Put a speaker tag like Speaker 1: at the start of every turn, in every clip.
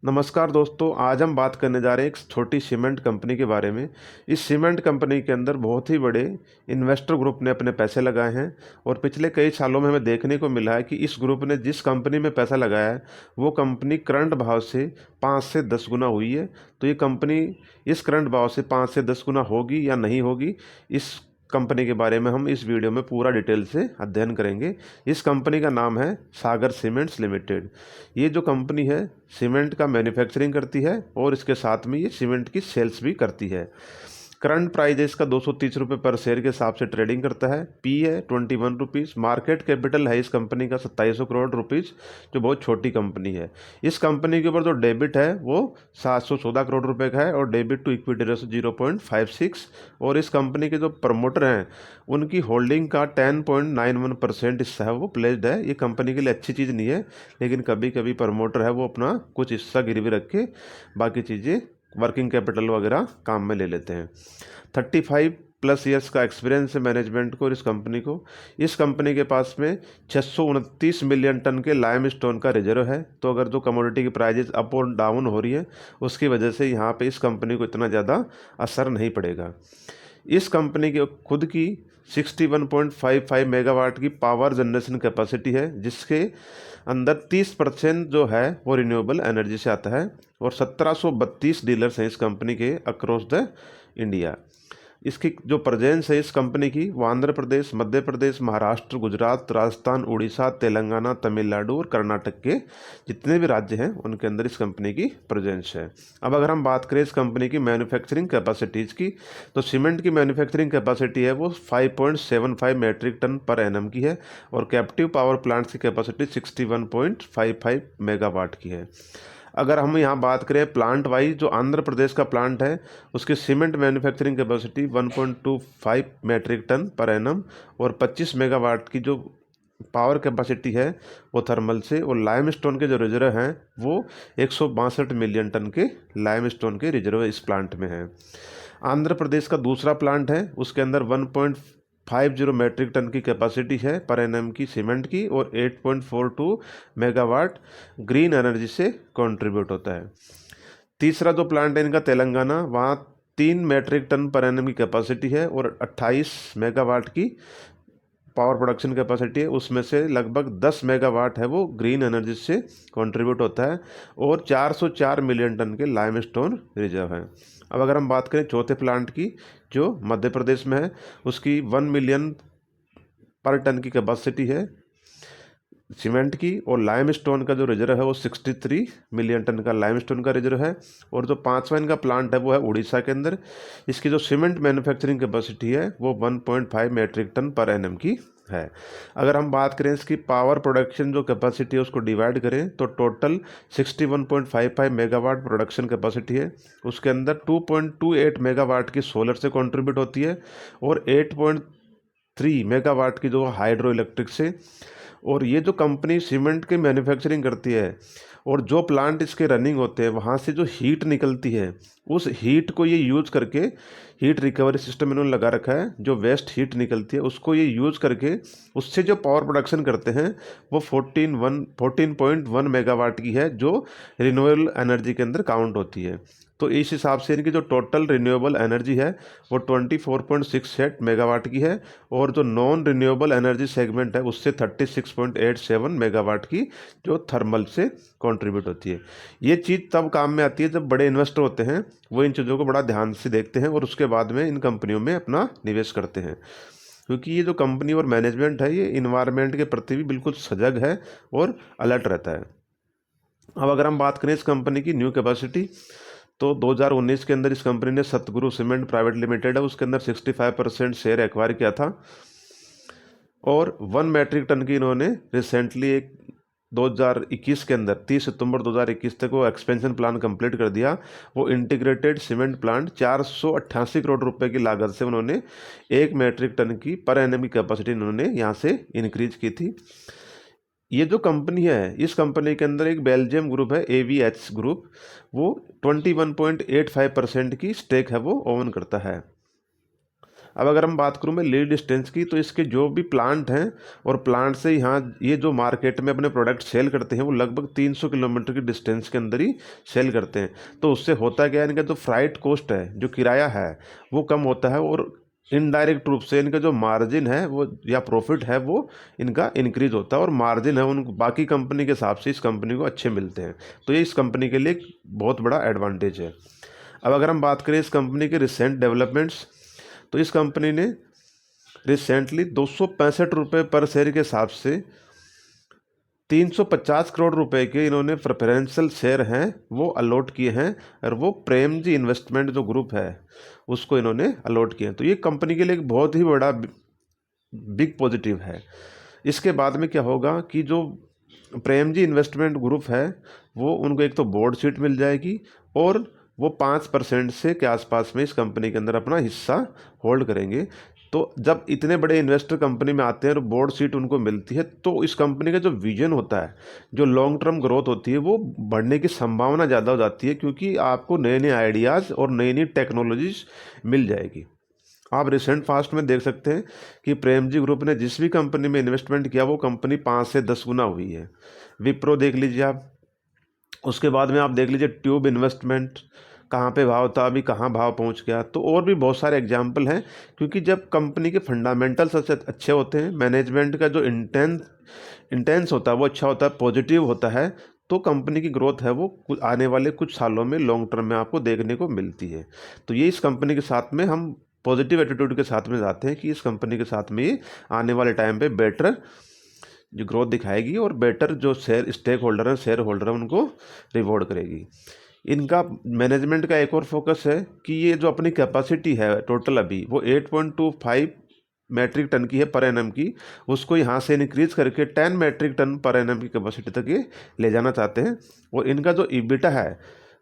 Speaker 1: नमस्कार दोस्तों, आज हम बात करने जा रहे हैं एक छोटी सीमेंट कंपनी के बारे में। इस सीमेंट कंपनी के अंदर बहुत ही बड़े इन्वेस्टर ग्रुप ने अपने पैसे लगाए हैं और पिछले कई सालों में हमें देखने को मिला है कि इस ग्रुप ने जिस कंपनी में पैसा लगाया है वो कंपनी करंट भाव से 5 से 10 गुना हुई है। तो ये कंपनी इस करंट भाव से 5 से 10 गुना होगी या नहीं होगी, इस कंपनी के बारे में हम इस वीडियो में पूरा डिटेल से अध्ययन करेंगे। इस कंपनी का नाम है सागर सीमेंट्स लिमिटेड। ये जो कंपनी है सीमेंट का मैन्युफैक्चरिंग करती है और इसके साथ में ये सीमेंट की सेल्स भी करती है। करंट प्राइस है इसका 230 रुपये पर शेयर के हिसाब से ट्रेडिंग करता है। पी है 21 रुपीज़। मार्केट कैपिटल है इस कंपनी का 2700 करोड़ रुपीज़, जो बहुत छोटी कंपनी है। इस कंपनी के ऊपर जो डेबिट है वो 714 करोड़ रुपए का है और डेबिट टू इक्विटी रेशो 0.56। और इस कंपनी के जो प्रमोटर हैं उनकी होल्डिंग का 10.91% हिस्सा है वो प्लेस्ड है। ये कंपनी के लिए अच्छी चीज़ नहीं है, लेकिन कभी कभी प्रमोटर है वो अपना कुछ हिस्सा गिरवी रख के बाकी चीज़ें वर्किंग कैपिटल वगैरह काम में ले लेते हैं। 35+ ईयर्स का एक्सपीरियंस है मैनेजमेंट को और इस कंपनी को। इस कंपनी के पास में 629 मिलियन टन के लाइम स्टोन का रिजर्व है। तो अगर जो कमोडिटी की प्राइजेस अप और डाउन हो रही है उसकी वजह से यहाँ पे इस कंपनी को इतना ज़्यादा असर नहीं पड़ेगा। इस कंपनी की खुद की 61.55 मेगावाट की पावर जनरेशन कैपेसिटी है, जिसके अंदर 30% जो है वो रिन्यूएबल एनर्जी से आता है और 1732 डीलर्स हैं इस कंपनी के अक्रॉस द इंडिया। इसकी जो प्रेजेंस है इस कंपनी की वो आंध्र प्रदेश, मध्य प्रदेश, महाराष्ट्र, गुजरात, राजस्थान, उड़ीसा, तेलंगाना, तमिलनाडु और कर्नाटक के जितने भी राज्य हैं उनके अंदर इस कंपनी की प्रेजेंस है। अब अगर हम बात करें इस कंपनी की मैन्युफैक्चरिंग कैपेसिटीज़ की, तो सीमेंट की मैन्युफैक्चरिंग कैपेसिटी है वो 5.75 मैट्रिक टन पर एनम की है और कैप्टिव पावर प्लांट्स की कैपेसिटी 61.55 मेगावाट की है। अगर हम यहाँ बात करें प्लांट वाइज, जो आंध्र प्रदेश का प्लांट है उसकी cement manufacturing capacity 1.25 metric ton per annum और 25 मेगावाट की जो पावर कैपेसिटी है वो थर्मल से, और लाइमस्टोन के जो रिजर्व हैं वो 162 मिलियन टन के लाइमस्टोन के रिजर्व इस प्लांट में हैं। आंध्र प्रदेश का दूसरा प्लांट है उसके अंदर 1.50 मैट्रिक टन की कैपेसिटी है पर एनएम की सीमेंट की और 8.42 मेगावाट ग्रीन एनर्जी से कंट्रीब्यूट होता है। तीसरा जो प्लांट है इनका तेलंगाना, वहाँ 3 मैट्रिक टन पर एनएम की कैपेसिटी है और 28 मेगावाट की पावर प्रोडक्शन कैपेसिटी है। उसमें से लगभग 10 मेगावाट है वो ग्रीन एनर्जी से कंट्रीब्यूट होता है और 404 मिलियन टन के लाइमस्टोन रिजर्व हैं। अब अगर हम बात करें चौथे प्लांट की जो मध्य प्रदेश में है, उसकी 1 मिलियन पर टन की कैपेसिटी है सीमेंट की और लाइमस्टोन का जो रिजर्व है वो 63 मिलियन टन का लाइमस्टोन का रिजर्व है। और जो पांचवा इनका प्लांट है वो है उड़ीसा के अंदर। इसकी जो सीमेंट मैन्युफैक्चरिंग कैपेसिटी है वो 1.5 मैट्रिक टन पर एनएम की है। अगर हम बात करें इसकी पावर प्रोडक्शन जो कैपेसिटी है उसको डिवाइड करें तो टोटल 61.55 मेगावाट प्रोडक्शन कैपेसिटी है। उसके अंदर 2.28 मेगावाट की सोलर से कंट्रीब्यूट होती है और 8.3 मेगावाट की जो हाइड्रो इलेक्ट्रिक से। और ये जो कंपनी सीमेंट की मैन्युफैक्चरिंग करती है और जो प्लांट इसके रनिंग होते हैं वहाँ से जो हीट निकलती है उस हीट को ये यूज़ करके, हीट रिकवरी सिस्टम इन्होंने लगा रखा है, जो वेस्ट हीट निकलती है उसको ये यूज़ करके उससे जो पावर प्रोडक्शन करते हैं वो 14.1 मेगावाट की है, जो रिन्यूएबल एनर्जी के अंदर काउंट होती है। तो इस हिसाब से इनकी जो टोटल रिन्यूएबल एनर्जी है वो 24.68 मेगावाट की है और जो नॉन रिन्यूएबल एनर्जी सेगमेंट है उससे 36.87 मेगावाट की जो थर्मल से कंट्रीब्यूट होती है। ये चीज़ तब काम में आती है जब बड़े इन्वेस्टर होते हैं वो इन चीज़ों को बड़ा ध्यान से देखते हैं और उसके बाद में इन कंपनियों में अपना निवेश करते हैं, क्योंकि ये जो कंपनी और मैनेजमेंट है ये इन्वायरमेंट के प्रति भी बिल्कुल सजग है और अलर्ट रहता है। अब अगर हम बात करें इस कंपनी की न्यू कैपेसिटी, तो 2019 के अंदर इस कंपनी ने सतगुरु सीमेंट प्राइवेट लिमिटेड है उसके अंदर 65% शेयर एक्वायर किया था और 1 मैट्रिक टन की इन्होंने रिसेंटली एक 2021 के अंदर 30 सितंबर 2021 तक वो एक्सपेंशन प्लान कंप्लीट कर दिया। वो इंटीग्रेटेड सीमेंट प्लांट 488 करोड़ रुपए की लागत से उन्होंने 1 मैट्रिक टन की पर एनएम की कैपेसिटी इन्होंने यहाँ से इंक्रीज की थी। ये जो कंपनी है इस कंपनी के अंदर एक बेल्जियम ग्रुप है एवीएच ग्रुप, वो 21.85% की स्टेक है वो ओन करता है। अब अगर हम बात करूँ मैं लीड डिस्टेंस की, तो इसके जो भी प्लांट हैं और प्लांट से यहाँ ये जो मार्केट में अपने प्रोडक्ट सेल करते हैं वो लगभग 300 किलोमीटर की डिस्टेंस के अंदर ही सेल करते हैं। तो उससे होता क्या है, इनका जो फ्राइट कॉस्ट है, जो किराया है वो कम होता है, और इनडायरेक्ट रूप से इनका जो मार्जिन है वो या प्रॉफिट है वो इनका इंक्रीज होता है, और मार्जिन है उन बाकी कंपनी के हिसाब से इस कंपनी को अच्छे मिलते हैं। तो ये इस कंपनी के लिए एक बहुत बड़ा एडवांटेज है। अब अगर हम बात करें इस कंपनी के रिसेंट डेवलपमेंट्स, तो इस कंपनी ने रिसेंटली 265 रुपये पर शेयर के हिसाब से 350 करोड़ रुपए के इन्होंने प्रेफरेंशियल शेयर हैं वो अलॉट किए हैं, और वो प्रेम जी इन्वेस्टमेंट जो ग्रुप है उसको इन्होंने अलॉट किए हैं। तो ये कंपनी के लिए एक बहुत ही बड़ा बिग पॉजिटिव है। इसके बाद में क्या होगा कि जो प्रेम जी इन्वेस्टमेंट ग्रुप है वो उनको एक तो बोर्ड सीट मिल जाएगी, और वो 5% से के आसपास में इस कंपनी के अंदर अपना हिस्सा होल्ड करेंगे। तो जब इतने बड़े इन्वेस्टर कंपनी में आते हैं और बोर्ड सीट उनको मिलती है, तो इस कंपनी का जो विजन होता है, जो लॉन्ग टर्म ग्रोथ होती है, वो बढ़ने की संभावना ज़्यादा हो जाती है, क्योंकि आपको नए नए आइडियाज़ और नई नई टेक्नोलॉजीज मिल जाएगी। आप रिसेंट पास्ट में देख सकते हैं कि प्रेम जी ग्रुप ने जिस भी कंपनी में इन्वेस्टमेंट किया वो कंपनी 5 से 10 गुना हुई है। विप्रो देख लीजिए आप, उसके बाद में आप देख लीजिए ट्यूब इन्वेस्टमेंट, कहाँ पे भाव था अभी कहाँ भाव पहुँच गया। तो और भी बहुत सारे एग्जाम्पल हैं, क्योंकि जब कंपनी के फंडामेंटल्स अच्छे होते हैं, मैनेजमेंट का जो इंटेंस होता है वो अच्छा होता है, पॉजिटिव होता है, तो कंपनी की ग्रोथ है वो आने वाले कुछ सालों में लॉन्ग टर्म में आपको देखने को मिलती है। तो ये इस कंपनी के साथ में हम पॉजिटिव एटीट्यूड के साथ में जाते हैं कि इस कंपनी के साथ में ये आने वाले टाइम पे बेटर जो ग्रोथ दिखाएगी, और बेटर जो स्टेक होल्डर हैं, शेयर होल्डर हैं, उनको रिवॉर्ड करेगी। इनका मैनेजमेंट का एक और फोकस है कि ये जो अपनी कैपेसिटी है टोटल अभी वो 8.25 मैट्रिक टन की है पर एनएम की, उसको यहाँ से इंक्रीज करके 10 मैट्रिक टन पर एनएम की कैपेसिटी तक ये ले जाना चाहते हैं। और इनका जो ईबिटा है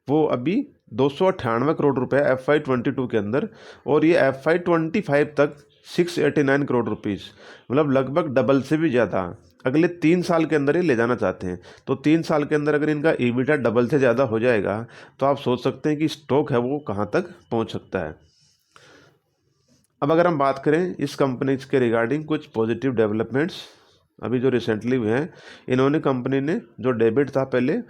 Speaker 1: वो अभी 298 करोड़ रुपए FY22 के अंदर, और ये FY25 तक 689 करोड़ रुपीज़, मतलब लगभग डबल से भी ज़्यादा अगले 3 साल के अंदर ये ले जाना चाहते हैं। तो 3 साल के अंदर अगर इनका ईबिटा डबल से ज़्यादा हो जाएगा, तो आप सोच सकते हैं कि स्टॉक है वो कहाँ तक पहुँच सकता है। अब अगर हम बात करें इस कंपनी के रिगार्डिंग कुछ पॉजिटिव डेवलपमेंट्स अभी जो रिसेंटली हुए हैं, इन्होंने कंपनी ने जो डेबिट था पहले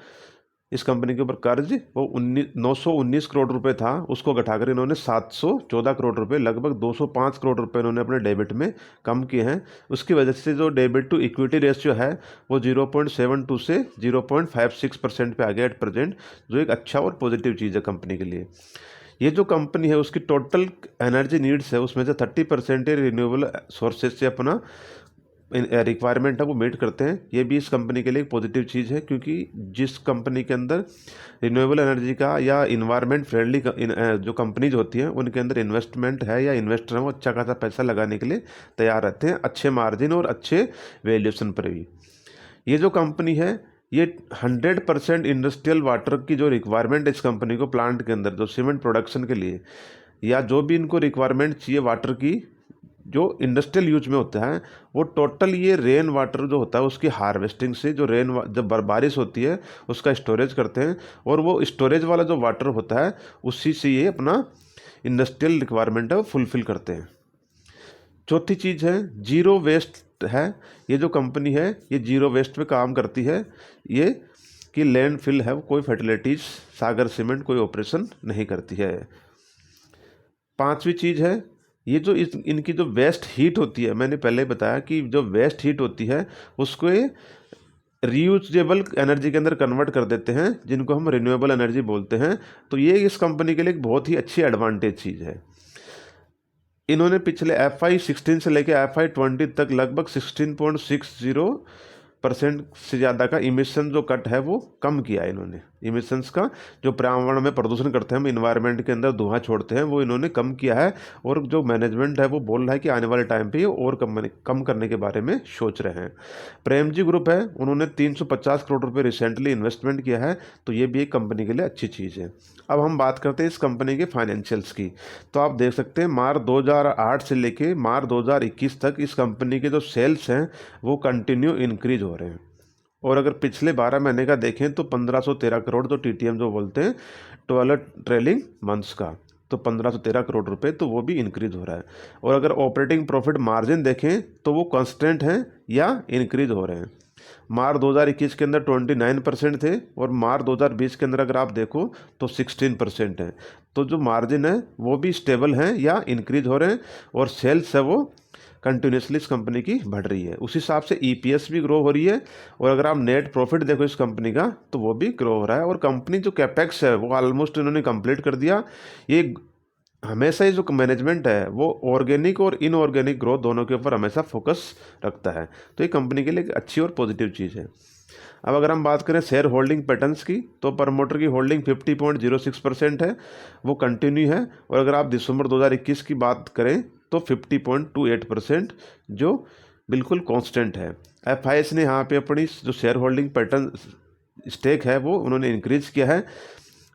Speaker 1: इस कंपनी के ऊपर कर्ज वो 919 करोड़ रुपए था, उसको घटाकर इन्होंने 714 करोड़ रुपए, लगभग 205 करोड़ रुपए इन्होंने अपने डेबिट में कम किए हैं। उसकी वजह से जो डेबिट टू इक्विटी रेशियो है वो 0.72 से 0.56% पे आ गया एट प्रेजेंट, जो एक अच्छा और पॉजिटिव चीज़ है कंपनी के लिए। ये जो कंपनी है उसकी टोटल एनर्जी नीड्स है उसमें से 30% रिन्यूएबल सोर्सेज से अपना रिक्वायरमेंट है वो मीट करते हैं। ये भी इस कंपनी के लिए एक पॉजिटिव चीज़ है, क्योंकि जिस कंपनी के अंदर रिन्यूएबल एनर्जी का या इन्वायरमेंट फ्रेंडली जो कंपनीज होती हैं उनके अंदर इन्वेस्टमेंट है या इन्वेस्टर हैं वो अच्छा खासा पैसा लगाने के लिए तैयार रहते हैं, अच्छे मार्जिन और अच्छे वैल्यूएशन पर भी। ये जो कंपनी है ये 100% इंडस्ट्रियल वाटर की जो रिक्वायरमेंट है इस कंपनी को प्लांट के अंदर जो सीमेंट प्रोडक्शन के लिए या जो भी इनको रिक्वायरमेंट चाहिए वाटर की जो इंडस्ट्रियल यूज में होता है, वो टोटल ये रेन वाटर जो होता है उसकी हार्वेस्टिंग से जो जब बारिश होती है उसका स्टोरेज करते हैं, और वो स्टोरेज वाला जो वाटर होता है उसी से ये अपना इंडस्ट्रियल रिक्वायरमेंट है वो फुलफिल करते हैं। चौथी चीज़ है जीरो वेस्ट है। ये जो कंपनी है ये जीरो वेस्ट पे काम करती है, ये कि लैंडफिल है वो कोई फर्टिलिटीज सागर सीमेंट कोई ऑपरेशन नहीं करती है। पांचवी चीज़ है ये जो इनकी जो वेस्ट हीट होती है, मैंने पहले बताया कि जो वेस्ट हीट होती है उसको ये रीयूजेबल एनर्जी के अंदर कन्वर्ट कर देते हैं, जिनको हम रिन्यूएबल एनर्जी बोलते हैं। तो ये इस कंपनी के लिए एक बहुत ही अच्छी एडवांटेज चीज़ है। इन्होंने पिछले FY16 से लेकर FY20 तक लगभग 16.60% से ज़्यादा का इमिशन जो कट है वो कम किया है इन्होंने। इमिशंस का जो पर्यावरण में प्रदूषण करते हैं, हम इन्वायरमेंट के अंदर धुआं छोड़ते हैं, वो इन्होंने कम किया है। और जो मैनेजमेंट है वो बोल रहा है कि आने वाले टाइम पे ये और कम करने के बारे में सोच रहे हैं। प्रेम जी ग्रुप है, उन्होंने 350 करोड़ रुपए रिसेंटली इन्वेस्टमेंट किया है, तो ये भी एक कंपनी के लिए अच्छी चीज़ है। अब हम बात करते हैं इस कंपनी के फाइनेंशियल्स की। तो आप देख सकते हैं मार्च 2008 से लेके मार्च 2021 तक इस कंपनी के जो सेल्स हैं वो कंटिन्यू इंक्रीज हो रहे हैं। और अगर पिछले 12 महीने का देखें तो 1513 करोड़ जो TTM जो बोलते हैं 12 ट्रेलिंग मंथ्स का, तो 1513 करोड़ रुपए, तो वो भी इंक्रीज हो रहा है। और अगर ऑपरेटिंग प्रॉफिट मार्जिन देखें तो वो कांस्टेंट हैं या इंक्रीज हो रहे हैं। मार्च 2021 के अंदर 29% थे और मार्च 2020 के अंदर अगर आप देखो तो 16% है। तो जो मार्जिन है वो भी स्टेबल हैं या इंक्रीज हो रहे हैं, और सेल्स है वो कंटिन्यूसली इस कंपनी की बढ़ रही है। उस हिसाब से ईपीएस भी ग्रो हो रही है, और अगर आप नेट प्रॉफिट देखो इस कंपनी का तो वो भी ग्रो हो रहा है। और कंपनी जो कैपेक्स है वो ऑलमोस्ट इन्होंने कंप्लीट कर दिया। ये हमेशा ही जो मैनेजमेंट है वो ऑर्गेनिक और इनऑर्गेनिक ग्रोथ दोनों के ऊपर हमेशा फोकस रखता है, तो ये कंपनी के लिए एक अच्छी और पॉजिटिव चीज़ है। अब अगर हम बात करें शेयर होल्डिंग पैटर्न्स की, तो प्रमोटर की होल्डिंग 50.06% है, वो कंटिन्यू है। और अगर आप दिसंबर 2021 की बात करें तो 50.28%, जो बिल्कुल कांस्टेंट है। एफआईएस ने यहाँ पे अपनी जो शेयर होल्डिंग पैटर्न स्टेक है वो उन्होंने इंक्रीज किया है।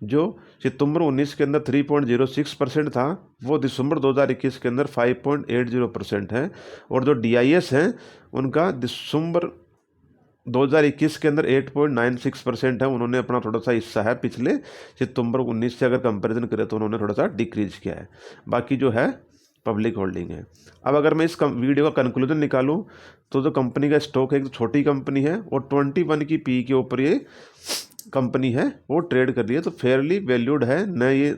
Speaker 1: जो सितंबर 19 के अंदर 3.06% था, वो दिसंबर 2021 के अंदर 5.80% है। और जो डीआईएस हैं उनका दिसंबर 2021 के अंदर 8.96% है। उन्होंने अपना थोड़ा सा हिस्सा है पिछले सितंबर 19 से अगर कंपैरिजन करें तो उन्होंने थोड़ा सा डिक्रीज किया है। बाकी जो है पब्लिक होल्डिंग है। अब अगर मैं इस वीडियो का कंक्लूजन निकालूं तो जो कंपनी का स्टॉक है एक छोटी कंपनी है और 21 की पी के ऊपर ये कंपनी है वो ट्रेड कर रही है, तो फेयरली वैल्यूड है, न ये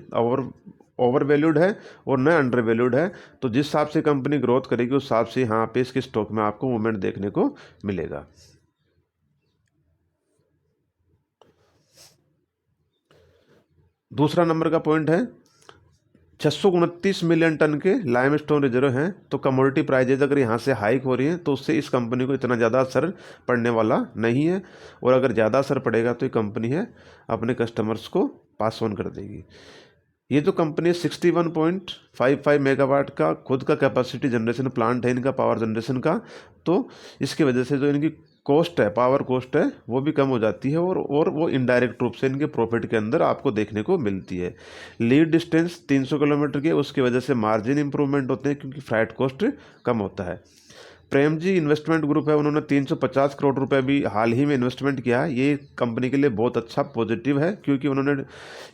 Speaker 1: ओवर वैल्यूड है और न अंडर वैल्यूड है। तो जिस हिसाब से कंपनी ग्रोथ करेगी उस हिसाब से यहाँ पे इसके स्टॉक में आपको मूवमेंट देखने को मिलेगा। दूसरा नंबर का पॉइंट है 629 मिलियन टन के लाइमस्टोन रिजर्व हैं। तो कमोडिटी प्राइजेज अगर यहाँ से हाइक हो रही हैं तो उससे इस कंपनी को इतना ज़्यादा असर पड़ने वाला नहीं है, और अगर ज़्यादा असर पड़ेगा तो ये कंपनी है अपने कस्टमर्स को पास ऑन कर देगी। ये जो कंपनी 61.55 मेगावाट का खुद का कैपेसिटी जनरेशन प्लांट है इनका, पावर जनरेशन का, तो इसकी वजह से जो इनकी कॉस्ट है, पावर कॉस्ट है, वो भी कम हो जाती है, और वो इनडायरेक्ट रूप से इनके प्रॉफिट के अंदर आपको देखने को मिलती है। लीड डिस्टेंस 300 किलोमीटर की, उसकी वजह से मार्जिन इंप्रूवमेंट होते हैं क्योंकि फ्राइट कॉस्ट कम होता है। प्रेम जी इन्वेस्टमेंट ग्रुप है, उन्होंने 350 करोड़ रुपए भी हाल ही में इन्वेस्टमेंट किया है। ये कंपनी के लिए बहुत अच्छा पॉजिटिव है क्योंकि उन्होंने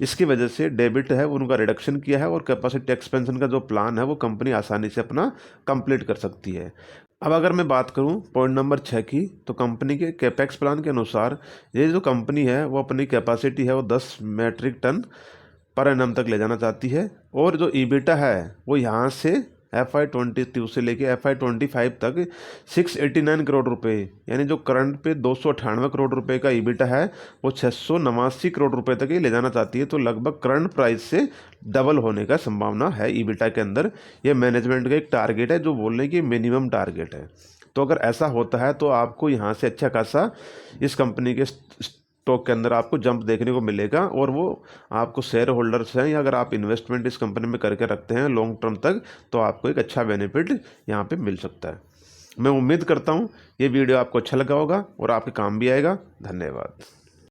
Speaker 1: इसकी वजह से डेबिट है उनका रिडक्शन किया है, और कैपेसिटी एक्सपेंशन का जो प्लान है वो कंपनी आसानी से अपना कंप्लीट कर सकती है। अब अगर मैं बात करूं पॉइंट नंबर 6 की, तो कंपनी के कैपेक्स प्लान के अनुसार ये जो कंपनी है वो अपनी कैपेसिटी है वो 10 मैट्रिक टन पर एनम तक ले जाना चाहती है, और जो ईबिटा है वो यहाँ से FY22 से लेके FY25 तक 689 करोड़ रुपए, यानी जो करंट पे 298 करोड़ रुपए का ईबिटा है वो 689 करोड़ रुपए तक ही ले जाना चाहती है। तो लगभग करंट प्राइस से डबल होने का संभावना है ईबिटा के अंदर। ये मैनेजमेंट का एक टारगेट है जो बोल रहे हैं कि मिनिमम टारगेट है। तो अगर ऐसा होता है तो आपको यहाँ से अच्छा खासा इस कंपनी के स्टॉक के अंदर आपको जंप देखने को मिलेगा, और वो आपको शेयर होल्डर्स हैं या अगर आप इन्वेस्टमेंट इस कंपनी में करके रखते हैं लॉन्ग टर्म तक, तो आपको एक अच्छा बेनिफिट यहाँ पे मिल सकता है। मैं उम्मीद करता हूँ ये वीडियो आपको अच्छा लगा होगा और आपके काम भी आएगा। धन्यवाद।